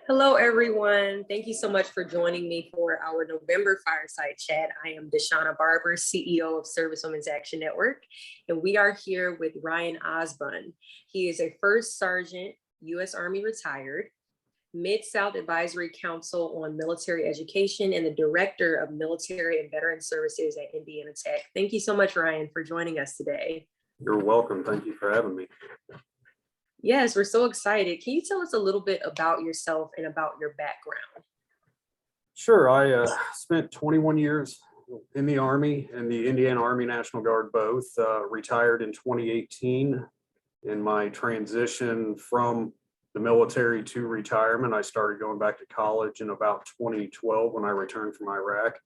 Hello, everyone. Thank you so much for joining me for our November Fireside Chat. I am Deshauna Barber, CEO of Service Women's Action Network, and we are here with Ryan Ozbun. He is a First Sergeant, U.S. Army retired, Mid-South Advisory Council on Military Education, and the Director of Military and Veteran Services at Indiana Tech. Thank you so much, Ryan, for joining us today. You're welcome. Thank you for having me. Yes, we're so excited. Can you tell us a little bit about yourself and about your background? Sure. I spent 21 years in the Army, in the Indiana Army National Guard, both. Retired in 2018. In my transition from the military to retirement, I started going back to college in about 2012 when I returned from Iraq.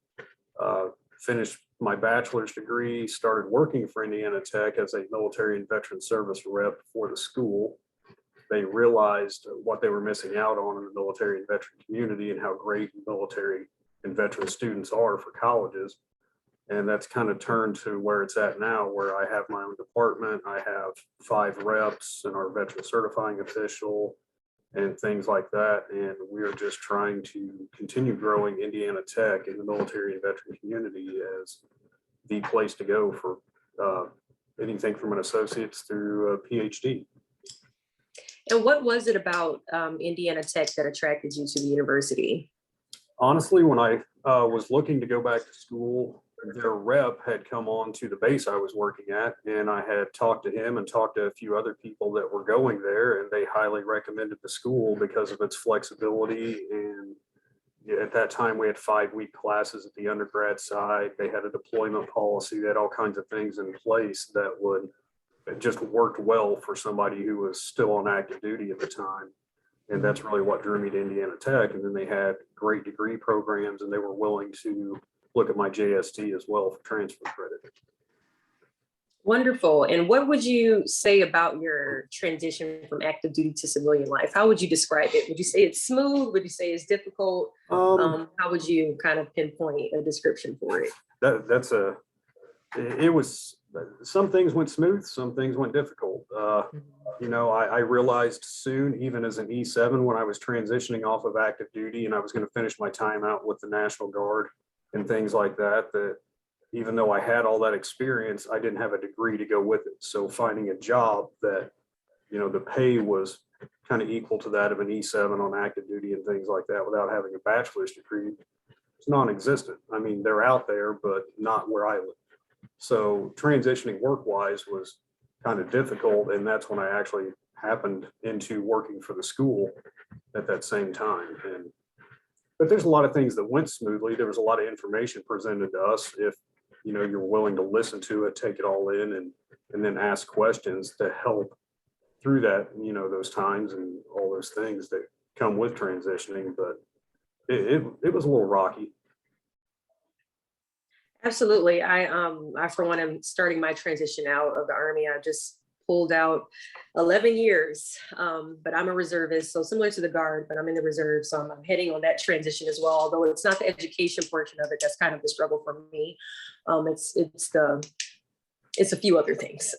Finished my bachelor's degree, started working for Indiana Tech as a military and veteran service rep for the school. They realized what they were missing out on in the military and veteran community and how great military and veteran students are for colleges. And that's kind of turned to where it's at now, where I have my own department. I have 5 reps and our veteran certifying official and things like that. And we're just trying to continue growing Indiana Tech in the military and veteran community as the place to go for anything from an associate's through a PhD. And what was it about Indiana Tech that attracted you to the university? Honestly, when I was looking to go back to school, their rep had come on to the base I was working at, and I had talked to him and talked to a few other people that were going there, and they highly recommended the school because of its flexibility. And at that time, we had 5-week classes at the undergrad side. They had a deployment policy. They had all kinds of things in place that would it just worked well for somebody who was still on active duty at the time. And that's really what drew me to Indiana Tech. And then they had great degree programs, and they were willing to look at my JST as well for transfer credit. Wonderful. And what would you say about your transition from active duty to civilian life? How would you describe it? Would you say it's smooth? Would you say it's difficult? How would you kind of pinpoint a description for it? It was, some things went smooth, some things went difficult. I realized soon, even as an E7, when I was transitioning off of active duty and I was going to finish my time out with the National Guard and things like that, that even though I had all that experience, I didn't have a degree to go with it. So finding a job that, the pay was kind of equal to that of an E7 on active duty and things like that without having a bachelor's degree, it's non-existent. I mean, they're out there, but not where I live. So transitioning work-wise was kind of difficult, and that's when I actually happened into working for the school at that same time. But there's a lot of things that went smoothly. There was a lot of information presented to us. If you're willing to listen to it, take it all in, and then ask questions to help through that, those times and all those things that come with transitioning. But it was a little rocky. Absolutely. I for one, am starting my transition out of the Army. I just pulled out 11 years, but I'm a reservist, so similar to the Guard, but I'm in the reserve, so I'm heading on that transition as well. Although it's not the education portion of it that's kind of the struggle for me. It's a few other things,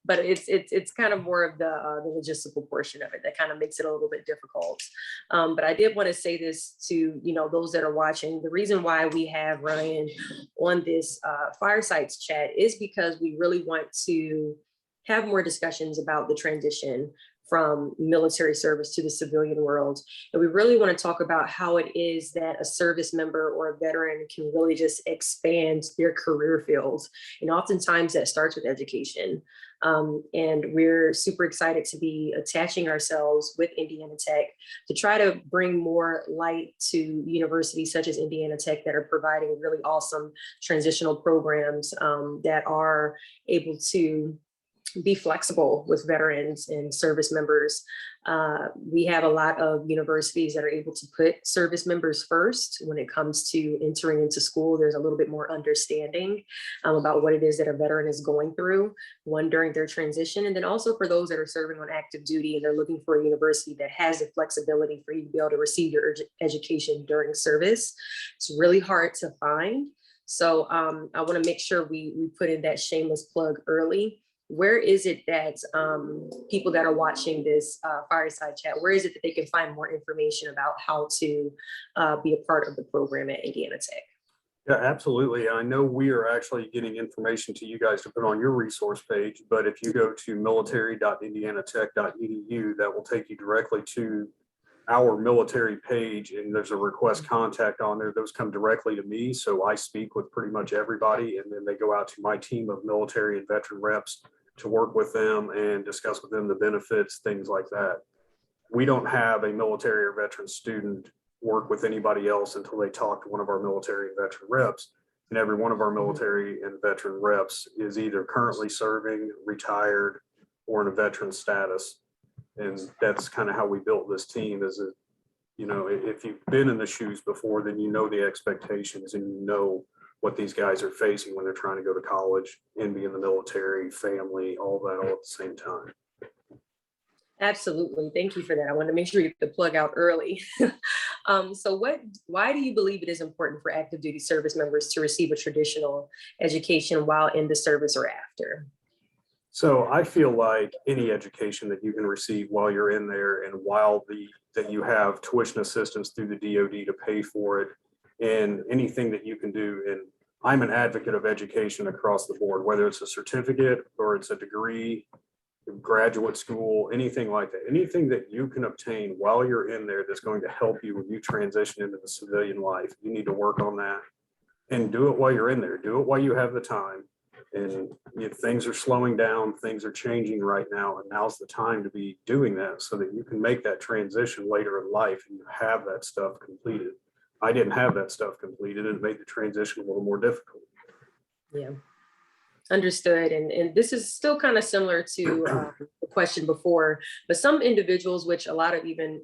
but it's kind of more of the logistical portion of it that kind of makes it a little bit difficult. But I did want to say this to those that are watching. The reason why we have Ryan on this Fireside Chat is because we really want to have more discussions about the transition from military service to the civilian world. And we really want to talk about how it is that a service member or a veteran can really just expand their career fields. And oftentimes that starts with education. And we're super excited to be attaching ourselves with Indiana Tech to try to bring more light to universities such as Indiana Tech that are providing really awesome transitional programs that are able to be flexible with veterans and service members. We have a lot of universities that are able to put service members first when it comes to entering into school. There's a little bit more understanding about what it is that a veteran is going through, one during their transition, and then also for those that are serving on active duty and they're looking for a university that has the flexibility for you to be able to receive your education during service. It's really hard to find. So I want to make sure we put in that shameless plug early. where is it that people that are watching this Fireside Chat, where is it that they can find more information about how to be a part of the program at Indiana Tech? Yeah, absolutely. I know we are actually getting information to you guys to put on your resource page, but if you go to military.indianatech.edu, that will take you directly to our military page, and there's a request contact on there. Those come directly to me, so I speak with pretty much everybody, and then they go out to my team of military and veteran reps to work with them and discuss with them the benefits, things like that. We don't have a military or veteran student work with anybody else until they talk to one of our military and veteran reps. And every one of our military and veteran reps is either currently serving, retired, or in a veteran status. And that's kind of how we built this team. Is that, you know, if you've been in the shoes before, then you know the expectations and you know what these guys are facing when they're trying to go to college and be in the military, family, all that all at the same time. Absolutely. Thank you for that. I want to make sure you get the plug out early. So why do you believe it is important for active duty service members to receive a traditional education while in the service or after? So I feel like any education that you can receive while you're in there and while that you have tuition assistance through the DoD to pay for it, and anything that you can do. And I'm an advocate of education across the board, whether it's a certificate or it's a degree, graduate school, anything like that. Anything that you can obtain while you're in there that's going to help you when you transition into the civilian life, you need to work on that and do it while you're in there. Do it while you have the time. And if things are slowing down, things are changing right now, and now's the time to be doing that so that you can make that transition later in life and you have that stuff completed. I didn't have that stuff completed, and it made the transition a little more difficult. Yeah. Understood. And this is still kind of similar to the question before, but some individuals, which a lot of even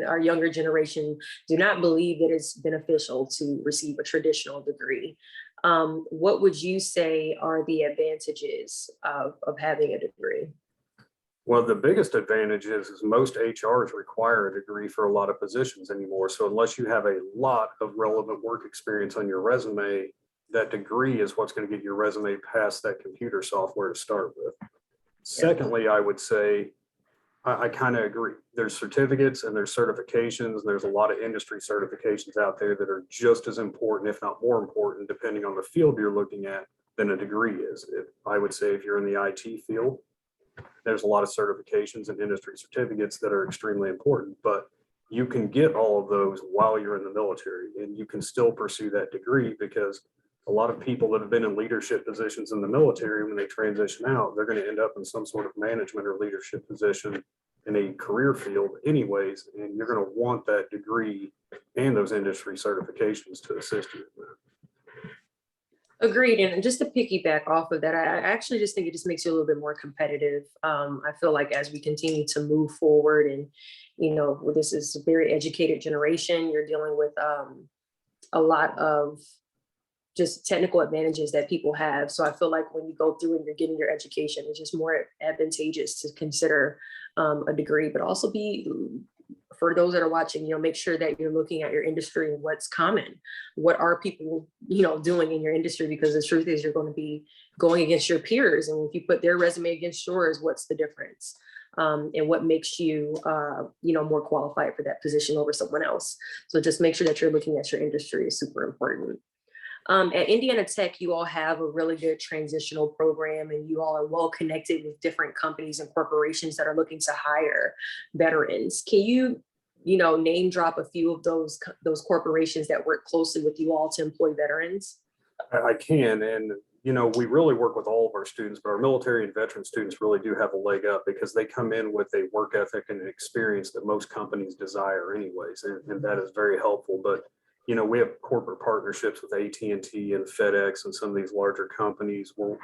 our younger generation, do not believe that it's beneficial to receive a traditional degree. What would you say are the advantages of having a degree? Well, the biggest advantage is most HRs require a degree for a lot of positions anymore. So unless you have a lot of relevant work experience on your resume, that degree is what's going to get your resume past that computer software to start with. Secondly, I would say, I kind of agree. There's certificates and there's certifications. There's a lot of industry certifications out there that are just as important, if not more important, depending on the field you're looking at, than a degree is. I would say if you're in the IT field, there's a lot of certifications and industry certificates that are extremely important, but you can get all of those while you're in the military, and you can still pursue that degree, because a lot of people that have been in leadership positions in the military, when they transition out, they're going to end up in some sort of management or leadership position in a career field anyways, and you're going to want that degree and those industry certifications to assist you in that. Agreed. And just to piggyback off of that, I actually just think it just makes you a little bit more competitive. I feel like as we continue to move forward, and, this is a very educated generation, you're dealing with a lot of just technical advantages that people have. So I feel like when you go through and you're getting your education, it's just more advantageous to consider a degree, but also for those that are watching, make sure that you're looking at your industry and what's common. What are people, doing in your industry? Because the truth is you're going to be going against your peers. And if you put their resume against yours, what's the difference? And what makes you, more qualified for that position over someone else? So just make sure that you're looking at your industry is super important. At Indiana Tech, you all have a really good transitional program, and you all are well connected with different companies and corporations that are looking to hire veterans. Can you, name drop a few of those corporations that work closely with you all to employ veterans? I can, and we really work with all of our students, but our military and veteran students really do have a leg up because they come in with a work ethic and an experience that most companies desire anyways, and that is very helpful. But we have corporate partnerships with AT&T and FedEx and some of these larger companies. We're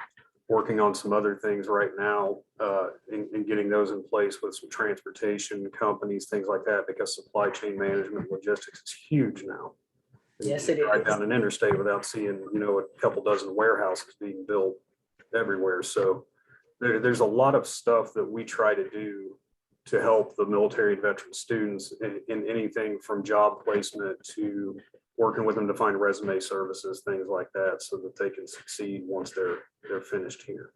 working on some other things right now and getting those in place with some transportation companies, things like that, because supply chain management logistics is huge now. Yes, it is. Drive down an interstate without seeing, a couple dozen warehouses being built everywhere. So there's a lot of stuff that we try to do to help the military and veteran students in anything from job placement to working with them to find resume services, things like that, so that they can succeed once they're finished here.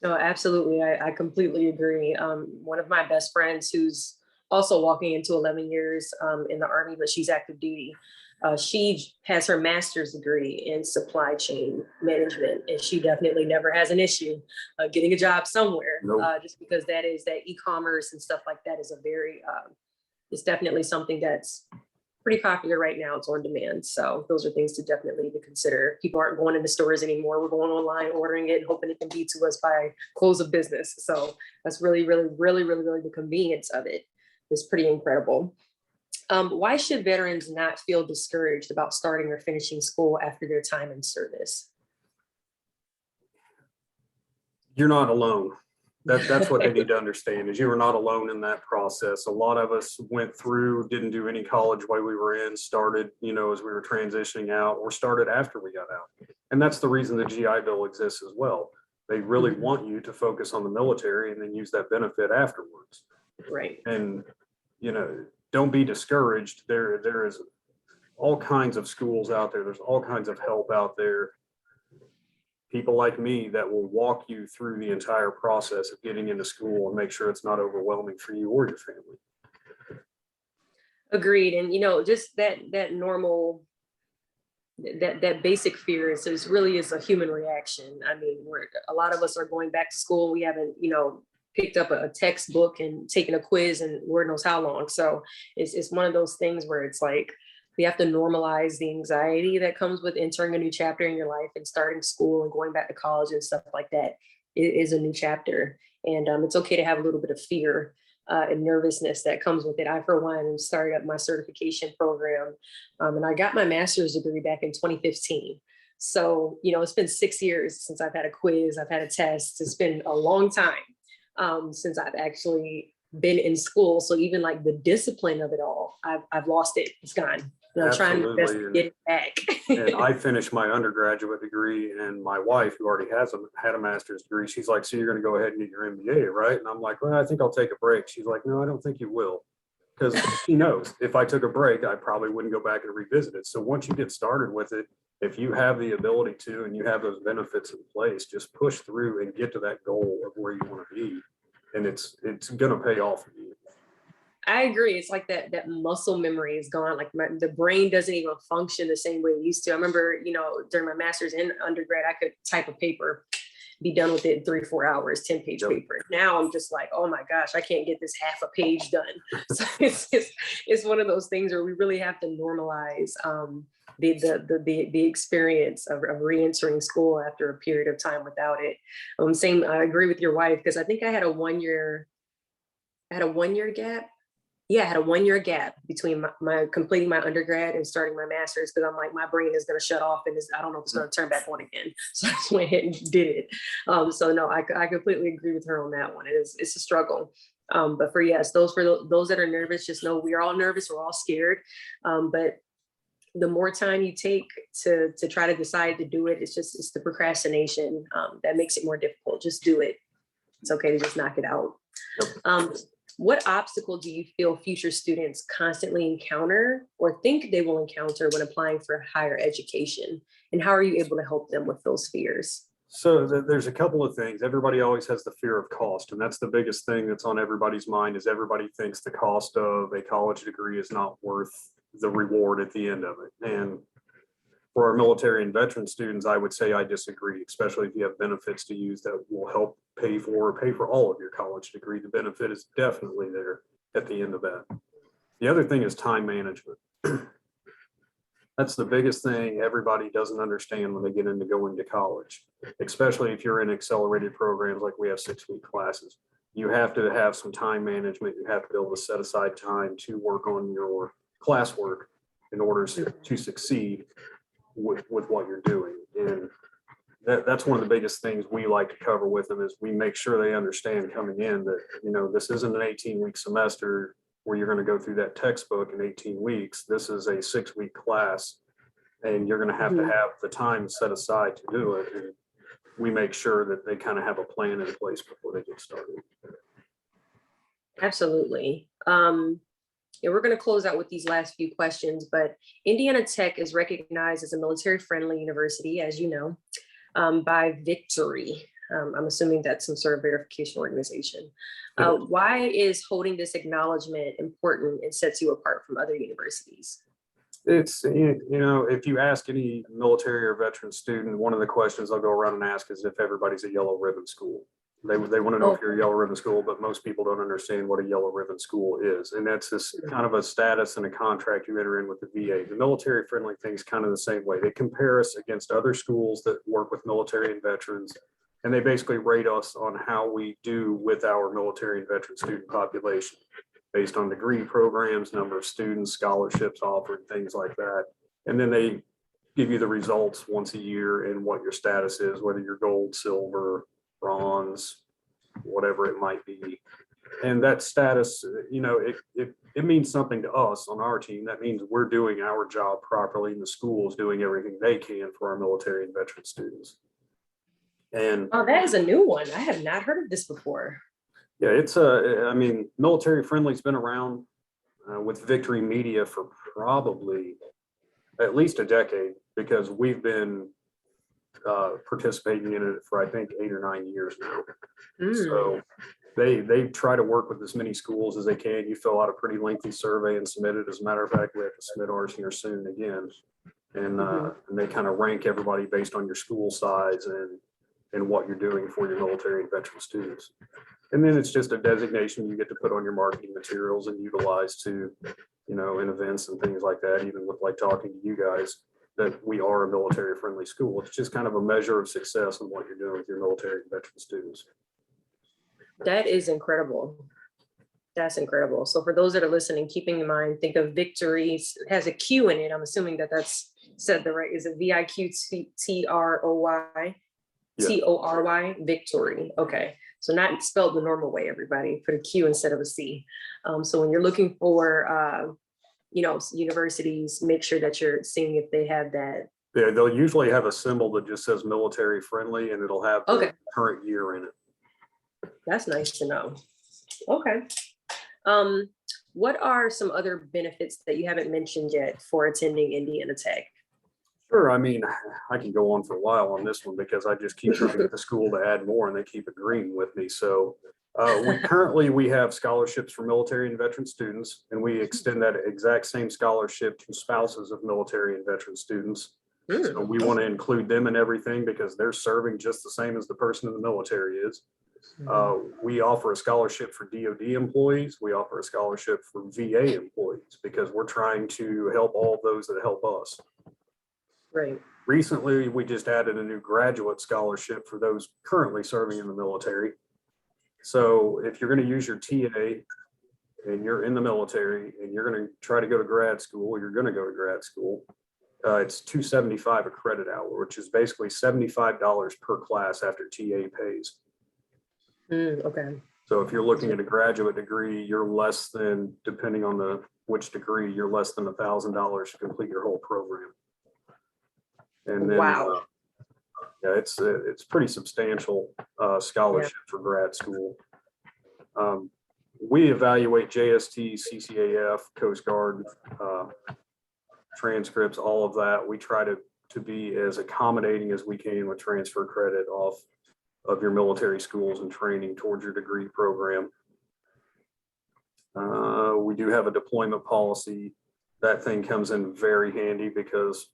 No, absolutely. I completely agree. One of my best friends who's also walking into 11 years in the Army, but she's active duty. She has her master's degree in supply chain management, and she definitely never has an issue getting a job somewhere, Nope. just because that e-commerce and stuff like that is a very, it's definitely something that's pretty popular right now. It's on demand. So those are things to definitely to consider. People aren't going into stores anymore. We're going online, ordering it, and hoping it can be to us by close of business. So that's really the convenience of it is pretty incredible. Why should veterans not feel discouraged about starting or finishing school after their time in service? You're not alone. That's what they need to understand is you are not alone in that process. A lot of us went through, didn't do any college while we were in, started, as we were transitioning out, or started after we got out. And that's the reason the GI Bill exists as well. They really want you to focus on the military and then use that benefit afterwards. Right. And, don't be discouraged. There is all kinds of schools out there. There's all kinds of help out there. People like me that will walk you through the entire process of getting into school and make sure it's not overwhelming for you or your family. Agreed. And just that normal, that basic fear is really is a human reaction. I mean, a lot of us are going back to school. We haven't, picked up a textbook and taken a quiz and Lord knows how long. So it's one of those things where it's like we have to normalize the anxiety that comes with entering a new chapter in your life and starting school and going back to college and stuff like that. It is a new chapter. And it's okay to have a little bit of fear and nervousness that comes with it. I, for one, started up my certification program and I got my master's degree back in 2015. So, it's been 6 years since I've had a quiz, I've had a test. It's been a long time since I've actually been in school. So even like the discipline of it all, I've lost it. It's gone. Trying my best to get it back. And I finished my undergraduate degree, and my wife, who already had a master's degree, she's like, "So you're going to go ahead and get your MBA, right?" And I'm like, "Well, I think I'll take a break." She's like, "No, I don't think you will," because she knows if I took a break, I probably wouldn't go back and revisit it. So once you get started with it, if you have the ability to, and you have those benefits in place, just push through and get to that goal of where you want to be, and it's going to pay off for you. I agree. It's like that muscle memory is gone. Like the brain doesn't even function the same way it used to. I remember, during my master's in undergrad, I could type a paper, be done with it in 3-4 hours, 10-page paper. Now I'm just like, oh my gosh, I can't get this half a page done. So it's one of those things where we really have to normalize the experience of re-entering school after a period of time without it. I agree with your wife, because I think I had a 1 year gap. Yeah, I had a 1 year gap between my completing my undergrad and starting my master's, because I'm like, my brain is going to shut off and I don't know if it's going to turn back on again. So I just went ahead and did it. So no, I completely agree with her on that one. It's a struggle. But for those that are nervous, just know we're all nervous. We're all scared. But the more time you take to try to decide to do it, it's the procrastination that makes it more difficult. Just do it. It's okay to just knock it out. What obstacle do you feel future students constantly encounter or think they will encounter when applying for higher education? And how are you able to help them with those fears? So there's a couple of things. Everybody always has the fear of cost, and that's the biggest thing that's on everybody's mind. Is everybody thinks the cost of a college degree is not worth the reward at the end of it. And for our military and veteran students, I would say I disagree, especially if you have benefits to use that will help pay for all of your college degree. The benefit is definitely there at the end of that. The other thing is time management. That's the biggest thing everybody doesn't understand when they get into going to college, especially if you're in accelerated programs like we have 6-week classes. You have to have some time management. You have to be able to set aside time to work on your classwork in order to succeed with what you're doing. And that's one of the biggest things we like to cover with them is we make sure they understand coming in that, this isn't an 18-week semester where you're going to go through that textbook in 18 weeks. This is a 6-week class, and you're going to have the time set aside to do it. And we make sure that they kind of have a plan in place before they get started. Absolutely. We're going to close out with these last few questions, but Indiana Tech is recognized as a military-friendly university, as you know, by Victory. I'm assuming that's some sort of verification organization. Yeah. Why is holding this acknowledgement important and sets you apart from other universities? It's, you know, if you ask any military or veteran student, one of the questions I'll go around and ask is if everybody's a yellow ribbon school. They want to know if you're a yellow ribbon school, but most people don't understand what a yellow ribbon school is. And that's this kind of a status and a contract you enter in with the VA. The military friendly thing is kind of the same way. They compare us against other schools that work with military and veterans. And they basically rate us on how we do with our military and veteran student population based on degree programs, number of students, scholarships offered, things like that. And then they give you the results once a year and what your status is, whether you're gold, silver, bronze, whatever it might be. And that status, you know, it means something to us on our team. That means we're doing our job properly and the school is doing everything they can for our military and veteran students. And oh, that is a new one. I have not heard of this before. yeah, I mean, military friendly's been around with Victory Media for probably at least a decade, because we've been participating in it for I think 8 or 9 years now. So they try to work with as many schools as they can. You fill out a pretty lengthy survey and submit it. As a matter of fact, we have to submit ours here soon again. And they kind of rank everybody based on your school size and what you're doing for your military and veteran students. And then it's just a designation you get to put on your marketing materials and utilize to, you know, in events and things like that, even with like talking to you guys, that we are a military friendly school. It's just kind of a measure of success in what you're doing with your military and veteran students. That is incredible. That's incredible. So for those that are listening, keeping in mind, think of Victory, it has a Q in it. I'm assuming that that's said the right, is it VIQTROY? TORY, Victory. Okay. So not spelled the normal way, everybody. Put a Q instead of a C. So when you're looking for, you know, universities, make sure that you're seeing if they have that. Yeah, they'll usually have a symbol that just says military friendly and it'll have the current year in it. That's nice to know. Okay. What are some other benefits that you haven't mentioned yet for attending Indiana Tech? Sure. I mean, I can go on for a while on this one because I just keep coming to the school to add more and they keep agreeing with me. So we have scholarships for military and veteran students, and we extend that exact same scholarship to spouses of military and veteran students. So we want to include them in everything because they're serving just the same as the person in the military is. We offer a scholarship for DoD employees. We offer a scholarship for VA employees because we're trying to help all those that help us. Right. Recently, we just added a new graduate scholarship for those currently serving in the military. So if you're going to use your TA and you're in the military and you're going to try to go to grad school, you're going to go to grad school, it's $275 a credit hour, which is basically $75 per class after TA pays. Okay. So if you're looking at a graduate degree, you're less than, depending on which degree, you're less than $1,000 to complete your whole program. And then, wow. Yeah, it's pretty substantial scholarship for grad school. We evaluate JST, CCAF, Coast Guard transcripts, all of that. We try to be as accommodating as we can with transfer credit off of your military schools and training towards your degree program. We do have a deployment policy. That thing comes in very handy because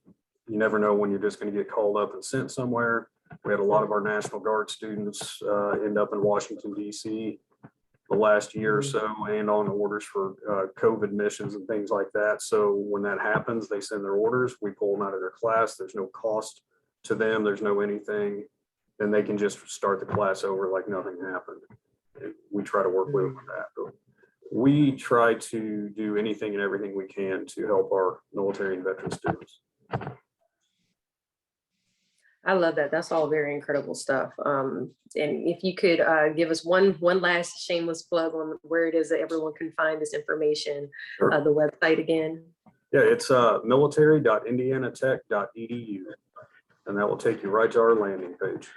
you never know when you're just going to get called up and sent somewhere. We had a lot of our National Guard students end up in Washington, D.C. the last year or so, and on orders for COVID missions and things like that. So when that happens, they send their orders. We pull them out of their class. There's no cost to them. There's no anything. Then they can just start the class over like nothing happened. And we try to work with them with that. But we try to do anything and everything we can to help our military and veteran students. I love that. That's all very incredible stuff. And if you could give us one last shameless plug on where it is that everyone can find this information, Sure. The website again. Yeah, it's military.indianatech.edu, and that will take you right to our landing page.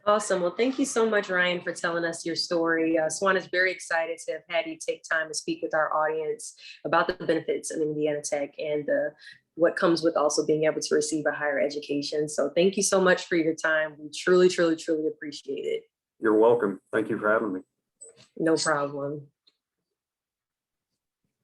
Awesome. Well, thank you so much, Ryan, for telling us your story. SWAN is very excited to have had you take time to speak with our audience about the benefits of Indiana Tech and what comes with also being able to receive a higher education. So thank you so much for your time. We truly, truly, truly appreciate it. You're welcome. Thank you for having me. No problem.